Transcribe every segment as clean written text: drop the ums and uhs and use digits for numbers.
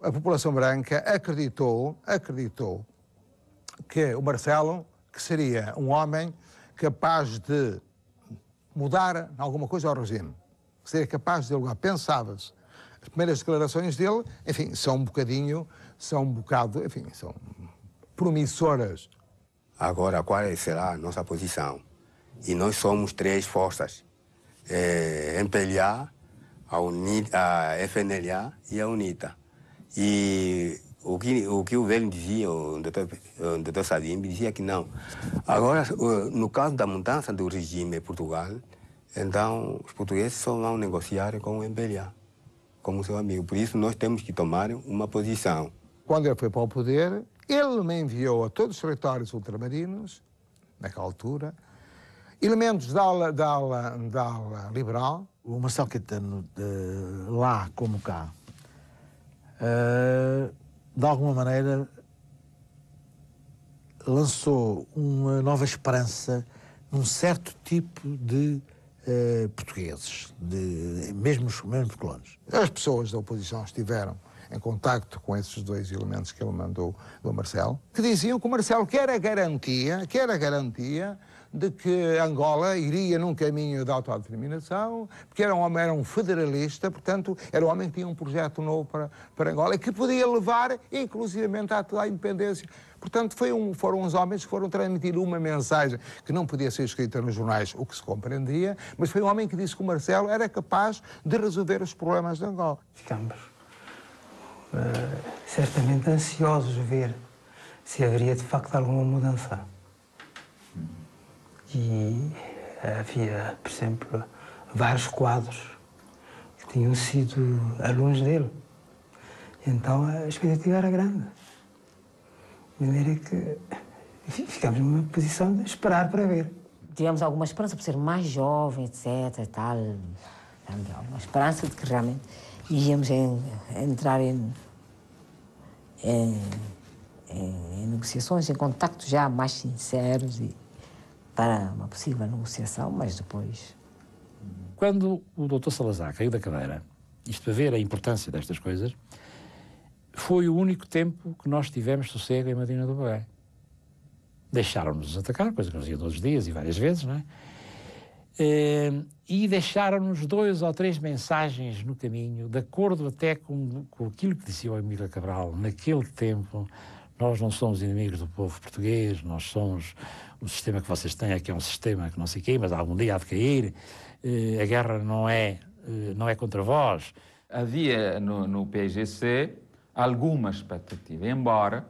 A população branca acreditou que o Marcelo, que seria um homem capaz de mudar alguma coisa ao regime, que seria capaz de dialogar. Pensava-se. As primeiras declarações dele, enfim, são promissoras. Agora, qual será a nossa posição? E nós somos três forças. MPLA, a FNLA e a UNITA. E o que o velho dizia, o doutor Sadim, dizia que não. Agora, no caso da mudança do regime em Portugal, então os portugueses só vão negociar com o MPLA, como seu amigo. Por isso nós temos que tomar uma posição. Quando ele foi para o poder, ele me enviou a todos os territórios ultramarinos, naquela altura, elementos da ala liberal. O Marcelo Caetano, lá como cá, de alguma maneira lançou uma nova esperança num certo tipo de portugueses, mesmo os colonos. As pessoas da oposição estiveram em contacto com esses dois elementos que ele mandou do Marcelo, que diziam que o Marcelo quer a garantia de que Angola iria num caminho de autodeterminação, porque era um federalista, portanto, era um homem que tinha um projeto novo para Angola e que podia levar, inclusivamente, à independência. Portanto, foram os homens que foram transmitir uma mensagem que não podia ser escrita nos jornais, o que se compreendia, mas foi um homem que disse que o Marcelo era capaz de resolver os problemas de Angola. Ficamos certamente ansiosos de ver se haveria de facto alguma mudança. E havia, por exemplo, vários quadros que tinham sido alunos dele. Então a expectativa era grande. De maneira que, enfim, ficámos numa posição de esperar para ver. Tivemos alguma esperança por ser mais jovem, etc. e tal. Alguma esperança de que realmente íamos entrar em negociações, em contactos já mais sinceros para uma possível negociação, mas depois... Quando o Dr. Salazar caiu da cadeira, isto para ver a importância destas coisas, foi o único tempo que nós tivemos sossego em Medina do Boé. Deixaram-nos atacar, coisa que nos iam todos os dias e várias vezes, não é? E deixaram-nos 2 ou 3 mensagens no caminho, de acordo até com aquilo que dizia o Emílio Cabral naquele tempo. Nós não somos inimigos do povo português, nós somos... O sistema que vocês têm aqui é um sistema que não sei o quê, mas algum dia há de cair. A guerra não é contra vós. Havia no PAIGC alguma expectativa, embora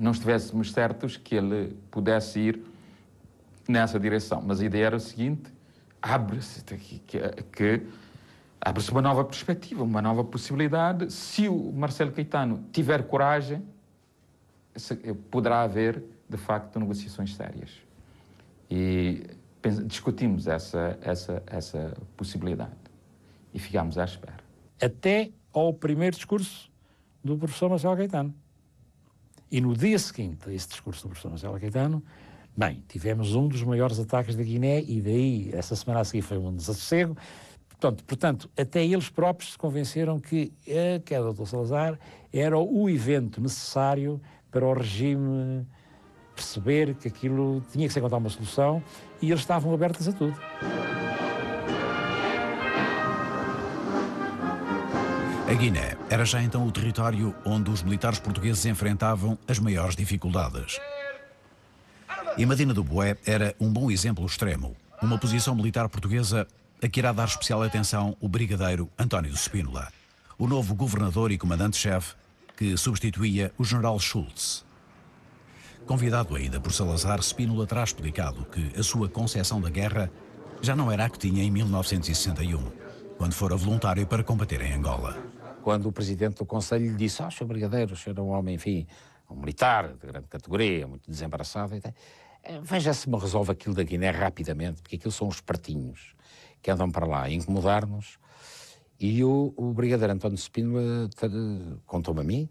não estivéssemos certos que ele pudesse ir nessa direção. Mas a ideia era o seguinte: abre-se uma nova perspectiva, uma nova possibilidade. Se o Marcelo Caetano tiver coragem, poderá haver, de facto, negociações sérias. E discutimos essa possibilidade e ficámos à espera. Até ao primeiro discurso do professor Marcelo Caetano. E no dia seguinte a esse discurso do professor Marcelo Caetano, bem, tivemos um dos maiores ataques da Guiné e daí, essa semana a seguir, foi um desassossego. Portanto, até eles próprios se convenceram que a queda do Dr. Salazar era o evento necessário para o regime perceber que aquilo tinha que ser encontrar uma solução e eles estavam abertos a tudo. A Guiné era já então o território onde os militares portugueses enfrentavam as maiores dificuldades. E Medina do Boé era um bom exemplo extremo, uma posição militar portuguesa a que irá dar especial atenção o brigadeiro António Spínola, o novo governador e comandante-chefe que substituía o general Schultz. Convidado ainda por Salazar, Spínola terá explicado que a sua concepção da guerra já não era a que tinha em 1961, quando fora voluntário para combater em Angola. Quando o presidente do Conselho lhe disse: Sr. Brigadeiro, o senhor é um homem, enfim, um militar de grande categoria, muito desembaraçado, veja se me resolve aquilo da Guiné rapidamente, porque aquilo são os espertinhos que andam para lá a incomodar-nos. E o brigadeiro António Spínola contou-me a mim,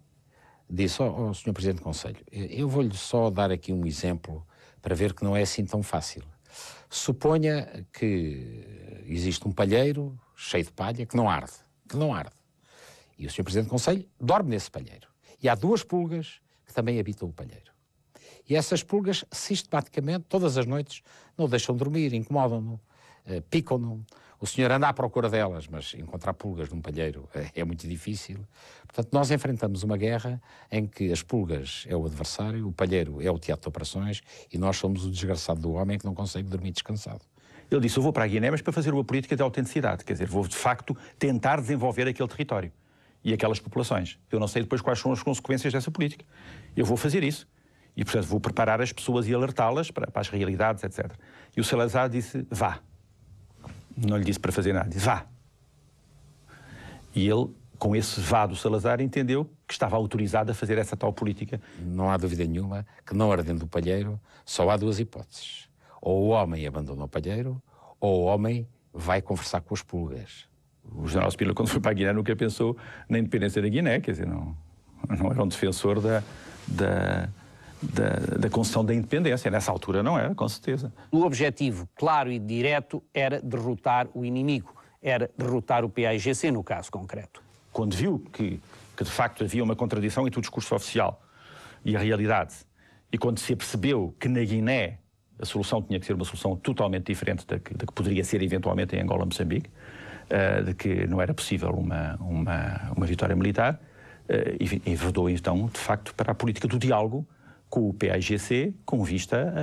disse: Sr. Presidente do Conselho, eu vou-lhe só dar aqui um exemplo para ver que não é assim tão fácil. Suponha que existe um palheiro cheio de palha que não arde. E o Sr. Presidente do Conselho dorme nesse palheiro. E há 2 pulgas que também habitam o palheiro. E essas pulgas, sistematicamente, todas as noites, não o deixam dormir, incomodam-no, picam-no. O senhor anda à procura delas, mas encontrar pulgas num palheiro é muito difícil. Portanto, nós enfrentamos uma guerra em que as pulgas é o adversário, o palheiro é o teatro de operações e nós somos o desgraçado do homem que não consegue dormir descansado. Ele disse, eu vou para a Guiné, mas para fazer uma política de autenticidade. Quer dizer, vou, de facto, tentar desenvolver aquele território e aquelas populações. Eu não sei depois quais são as consequências dessa política. Eu vou fazer isso. E, portanto, vou preparar as pessoas e alertá-las para as realidades, etc. E o Salazar disse, vá. Não lhe disse para fazer nada, disse, vá. E ele, com esse vá do Salazar, entendeu que estava autorizado a fazer essa tal política. Não há dúvida nenhuma que, não ardendo o palheiro, só há 2 hipóteses. Ou o homem abandona o palheiro, ou o homem vai conversar com as pulgas. O general Spínola, quando foi para a Guiné, nunca pensou na independência da Guiné, quer dizer, não era um defensor da concessão da independência. Nessa altura não era, com certeza. O objetivo claro e direto era derrotar o inimigo, era derrotar o PAIGC no caso concreto. Quando viu que de facto havia uma contradição entre o discurso oficial e a realidade, e quando se apercebeu que na Guiné a solução tinha que ser uma solução totalmente diferente da que poderia ser eventualmente em Angola, Moçambique, de que não era possível uma vitória militar, enverdou então, de facto, para a política do diálogo com o PAIGC, com vista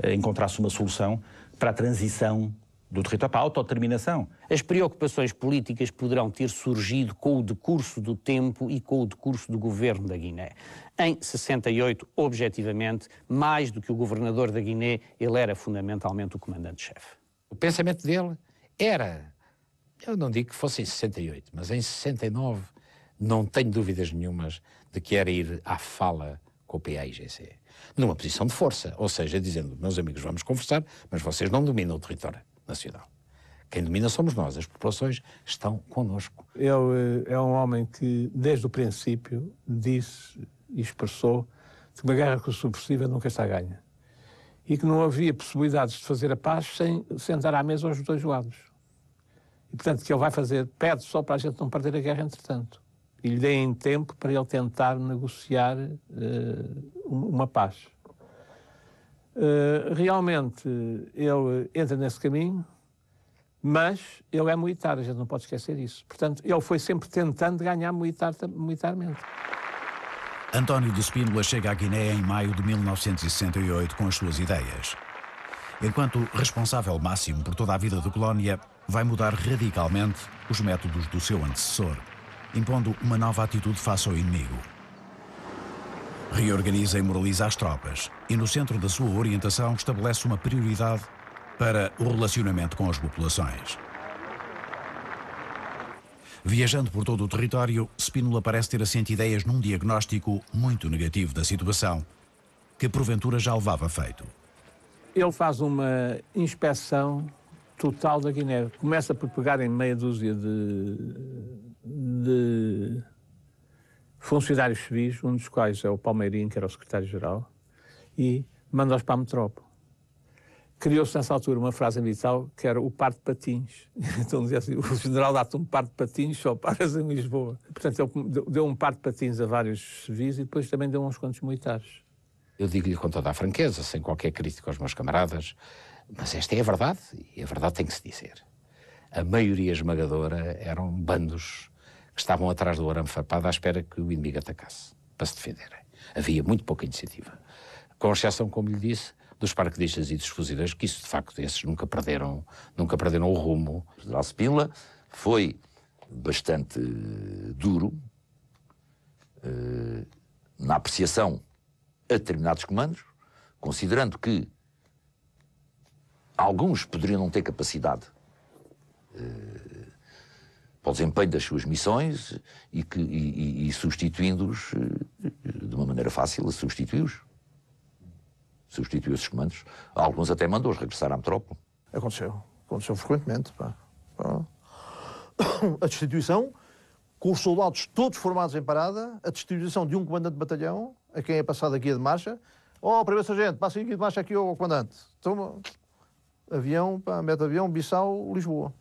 a encontrar-se uma solução para a transição do território, para a autodeterminação. As preocupações políticas poderão ter surgido com o decurso do tempo e com o decurso do governo da Guiné. Em 68, objetivamente, mais do que o governador da Guiné, ele era fundamentalmente o comandante-chefe. O pensamento dele era, eu não digo que fosse em 68, mas em 69, não tenho dúvidas nenhumas de que era ir à fala com o PAIGC, numa posição de força, ou seja, dizendo, meus amigos, vamos conversar, mas vocês não dominam o território nacional. Quem domina somos nós, as populações estão connosco. Ele é um homem que, desde o princípio, disse e expressou que uma guerra subversiva nunca está ganha. E que não havia possibilidades de fazer a paz sem sentar à mesa aos 2 lados. E, portanto, que ele vai fazer, pede só para a gente não perder a guerra, entretanto. E lhe deem tempo para ele tentar negociar uma paz. Realmente, ele entra nesse caminho, mas ele é militar, a gente não pode esquecer isso. Portanto, ele foi sempre tentando ganhar militarmente. António de Spínola chega à Guiné em maio de 1968 com as suas ideias. Enquanto responsável máximo por toda a vida da colónia, vai mudar radicalmente os métodos do seu antecessor, impondo uma nova atitude face ao inimigo. Reorganiza e moraliza as tropas e, no centro da sua orientação, estabelece uma prioridade para o relacionamento com as populações. Viajando por todo o território, Spínola parece ter assente ideias num diagnóstico muito negativo da situação, que porventura já levava feito. Ele faz uma inspeção total da Guiné. Começa por pegar em meia dúzia de funcionários civis, um dos quais é o Palmeirinho, que era o secretário-geral, e manda-os para a metrópole. Criou-se nessa altura uma frase vital que era o par de patins. Então dizia assim, o general dá-te um par de patins, só paras em Lisboa. Portanto, ele deu um par de patins a vários civis e depois também deu uns quantos militares. Eu digo-lhe com toda a franqueza, sem qualquer crítica aos meus camaradas, mas esta é a verdade, e a verdade tem que se dizer. A maioria esmagadora eram bandos que estavam atrás do arame farpado à espera que o inimigo atacasse, para se defenderem. Havia muito pouca iniciativa. Com exceção, como lhe disse, dos paraquedistas e dos fuzileiros, que isso, de facto, esses nunca perderam o rumo. O general Spínola foi bastante duro na apreciação a determinados comandos, considerando que alguns poderiam não ter capacidade para o desempenho das suas missões e substituindo-os de uma maneira fácil, substituiu esses comandos. Alguns até mandou-os regressar à metrópole. Aconteceu frequentemente. A destituição, com os soldados todos formados em parada, a destituição de um comandante de batalhão, a quem é passado a guia de marcha. Primeiro sargento, passa a guia de marcha aqui ao comandante. Toma, avião, mete avião, Bissau, Lisboa.